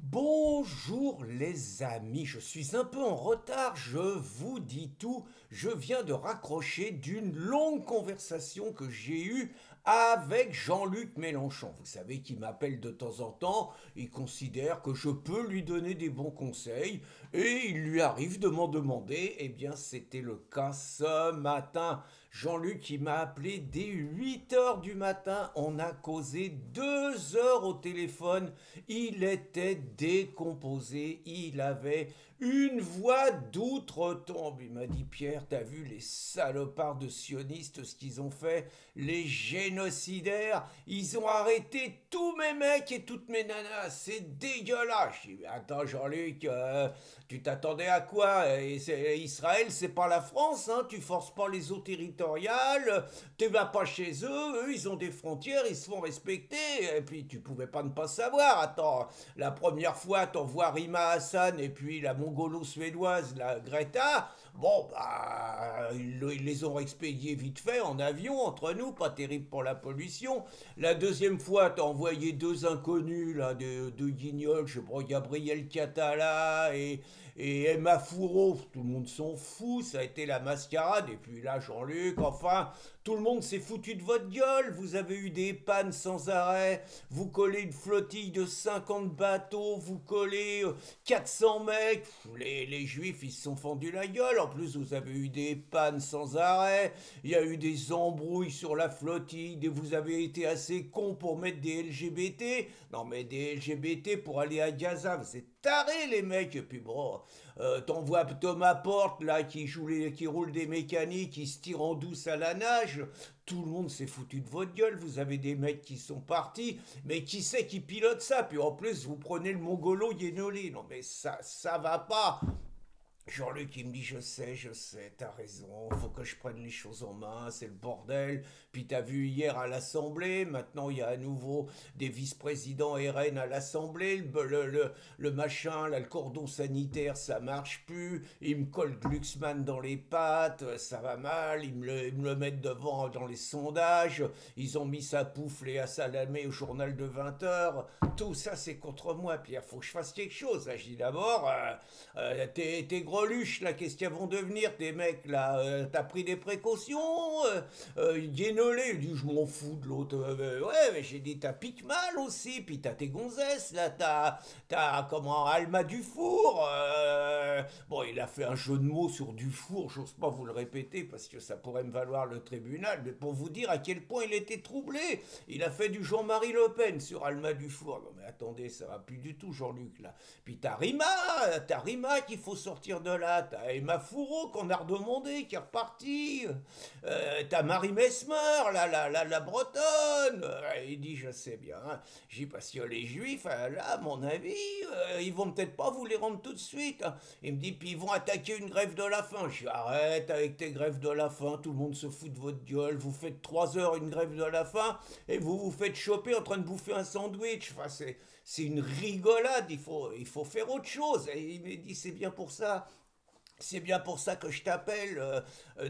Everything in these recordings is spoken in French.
Bonjour les amis, je suis un peu en retard, je vous dis tout, je viens de raccrocher d'une longue conversation que j'ai eue avec Jean-Luc Mélenchon. Vous savez qu'il m'appelle de temps en temps, il considère que je peux lui donner des bons conseils et il lui arrive de m'en demander. Eh bien c'était le cas ce matin. Jean-Luc il m'a appelé dès 8 heures du matin, on a causé 2 heures au téléphone, il était décomposé, il avait une voix d'outre-tombe. Il m'a dit: Pierre, t'as vu les salopards de sionistes, ce qu'ils ont fait, les génocidaires, ils ont arrêté tous mes mecs et toutes mes nanas, c'est dégueulasse. Je dis: attends Jean-Luc, tu t'attendais à quoi? Israël, c'est pas la France, hein, tu forces pas les eaux territoriales, tu vas pas chez eux, eux ils ont des frontières, ils se font respecter, et puis tu pouvais pas ne pas savoir. Attends, la première fois t'envoies Rima Hassan et puis la mongolo-suédoise, la Greta, bon bah ils les ont expédiés vite fait en avion entre nous, pas terrible pour la pollution. La deuxième fois t'as envoyé deux inconnus là, de guignols, je sais pas, Gabriel Catala et Emma Fourreau, tout le monde s'en fout, ça a été la mascarade. Et puis là, Jean-Luc, enfin, tout le monde s'est foutu de votre gueule, vous avez eu des pannes sans arrêt, vous collez une flottille de 50 bateaux, vous collez 400 mecs, les juifs ils se sont fendus la gueule, en plus vous avez eu des pannes sans arrêt, il y a eu des embrouilles sur la flottille, vous avez été assez con pour mettre des LGBT, non mais des LGBT pour aller à Gaza, vous êtes tarés les mecs. Et puis bon, t'envoies Thomas Porte là qui roule des mécaniques, qui se tire en douce à la nage. Tout le monde s'est foutu de votre gueule. Vous avez des mecs qui sont partis, mais qui c'est qui pilote ça? Puis en plus, vous prenez le mongolo Yenoli. Non mais ça va pas. Jean-Luc, il me dit: je sais, t'as raison, faut que je prenne les choses en main, c'est le bordel. Puis t'as vu hier à l'Assemblée, maintenant il y a à nouveau des vice-présidents RN à l'Assemblée, le machin, là, le cordon sanitaire, ça marche plus, ils me collent Glucksmann dans les pattes, ça va mal, ils me le mettent devant dans les sondages, ils ont mis sa poufle et à Salamé au journal de 20 heures, tout ça c'est contre moi, Pierre, faut que je fasse quelque chose. Là, je dis d'abord, t'es greluches là, qu'est-ce qu'ils vont devenir tes mecs là? T'as pris des précautions? Guénolé, il dit: je m'en fous de l'autre. Ouais, mais j'ai dit: t'as pique mal aussi, puis t'as tes gonzesses là, t'as comment, Alma Dufour. Bon, il a fait un jeu de mots sur Dufour, j'ose pas vous le répéter parce que ça pourrait me valoir le tribunal, mais pour vous dire à quel point il était troublé, il a fait du Jean-Marie Le Pen sur Alma Dufour. Non mais attendez, ça va plus du tout Jean-Luc là. Puis t'as Rima qu'il faut sortir de là, t'as Emma Fourreau qu'on a redemandé, qui est repartie, t'as Marie Mesmer, la bretonne. Il dit: je sais bien, hein. J'ai dit: parce que les juifs, là, à mon avis, ils vont peut-être pas vous les rendre tout de suite, hein. Il me dit: puis ils vont attaquer une grève de la faim. Je dis: arrête avec tes grèves de la faim, tout le monde se fout de votre gueule, vous faites 3 heures une grève de la faim et vous vous faites choper en train de bouffer un sandwich. Enfin, c'est une rigolade, il faut faire autre chose. Et il me dit: c'est bien pour ça. C'est bien pour ça que je t'appelle.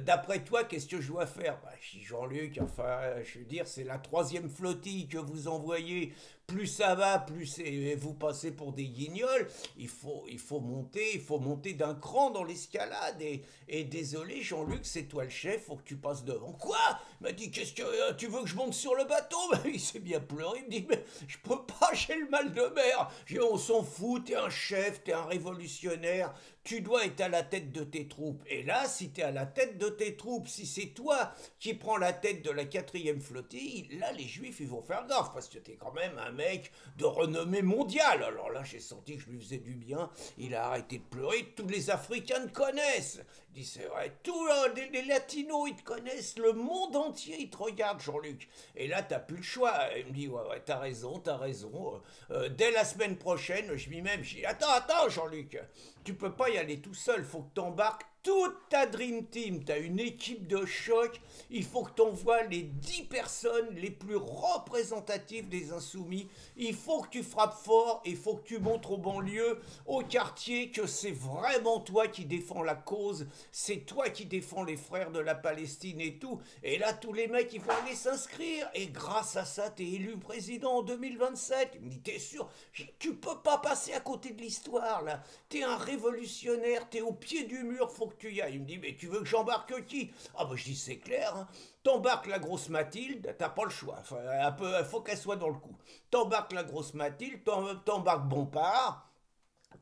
D'après toi, qu'est-ce que je dois faire? Bah, je dis: Jean-Luc, enfin, je veux dire, c'est la troisième flottille que vous envoyez. Plus ça va, plus vous passez pour des guignols. Il faut monter d'un cran dans l'escalade. Et désolé, Jean-Luc, c'est toi le chef, faut que tu passes devant. Quoi? Il m'a dit: qu'est-ce que tu veux que je monte sur le bateau? Bah, il s'est bien pleuré. Il me dit: mais je peux pas, j'ai le mal de mer. J'ai dit: on s'en fout, t'es un chef, t'es un révolutionnaire. Tu dois être à la tête de tes troupes. Et là, si t'es à la tête de tes troupes, si c'est toi qui prends la tête de la quatrième flottille, là, les juifs, ils vont faire gaffe, parce que t'es quand même un mec de renommée mondiale. Alors là, j'ai senti que je lui faisais du bien. Il a arrêté de pleurer. Tous les Africains te connaissent. Il dit: c'est vrai, tous les Latinos, ils te connaissent. Le monde entier, ils te regardent, Jean-Luc. Et là, t'as plus le choix. Il me dit: ouais, t'as raison, t'as raison. Dès la semaine prochaine, je m'y mets. Je dis: attends, Jean-Luc, tu peux pas y aller tout seul. Faut que t'embarques toute ta Dream Team, tu as une équipe de choc, il faut que tu envoies les 10 personnes les plus représentatives des insoumis, il faut que tu frappes fort, il faut que tu montres aux banlieues, au quartier, que c'est vraiment toi qui défends la cause, c'est toi qui défends les frères de la Palestine et tout, et là tous les mecs ils vont aller s'inscrire, et grâce à ça t'es élu président en 2027, il me dit t'es sûr, tu peux pas passer à côté de l'histoire là, t'es un révolutionnaire, t'es au pied du mur, faut que tu y ailles. Il me dit, mais tu veux que j'embarque qui? Ah bah je dis, c'est clair, hein. T'embarques la grosse Mathilde, t'as pas le choix, enfin, un peu, faut qu'elle soit dans le coup. T'embarques la grosse Mathilde, t'embarques Bompard,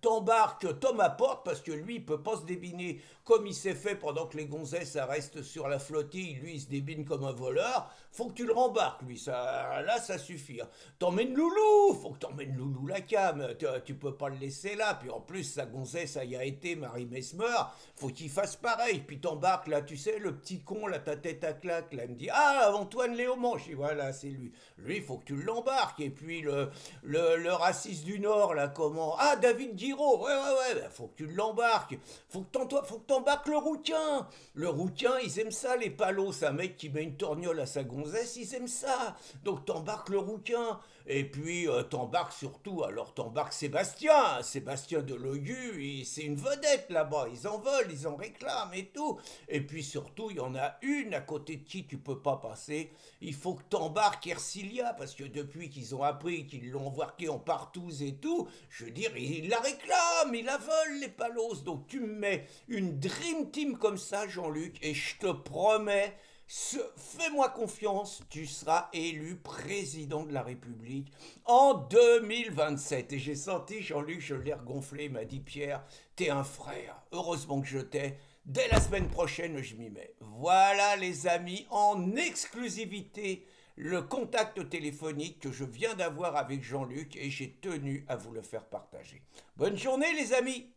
t'embarques Thomas Porte parce que lui il peut pas se débiner comme il s'est fait pendant que les gonzesses restent sur la flottille, lui il se débine comme un voleur, faut que tu le rembarques lui, ça, là ça suffit. Hein. T'emmènes Loulou, faut que t'emmènes Loulou la cam, tu peux pas le laisser là, puis en plus sa gonzesse ça y a été, Marie Mesmer, faut qu'il fasse pareil, puis t'embarques là, tu sais le petit con là, ta tête à claque, là il me dit ah Antoine Léaumont, je dis voilà c'est lui faut que tu l'embarques, et puis le raciste du Nord là comment, ah David Giraud, ouais, faut que tu l'embarques, faut que t'embarques le rouquin. Le rouquin, ils aiment ça, les palos. C'est un mec qui met une torgnole à sa gonzesse, ils aiment ça. Donc t'embarques le rouquin. Et puis t'embarques surtout, alors t'embarques Sébastien de Logu, c'est une vedette là-bas, ils en veulent, ils en réclament et tout. Et puis surtout, il y en a une à côté de qui tu peux pas passer, il faut que t'embarques Ercilia, parce que depuis qu'ils ont appris qu'ils l'ont embarqué en partouze et tout, je veux dire, ils la réclament, ils la veulent les palos. Donc tu me mets une Dream Team comme ça, Jean-Luc, et je te promets, fais-moi confiance, tu seras élu président de la République en 2027. Et j'ai senti, Jean-Luc, je l'ai regonflé, il m'a dit Pierre, t'es un frère, heureusement que je t'ai. Dès la semaine prochaine, je m'y mets. Voilà les amis, en exclusivité, le contact téléphonique que je viens d'avoir avec Jean-Luc et j'ai tenu à vous le faire partager. Bonne journée les amis!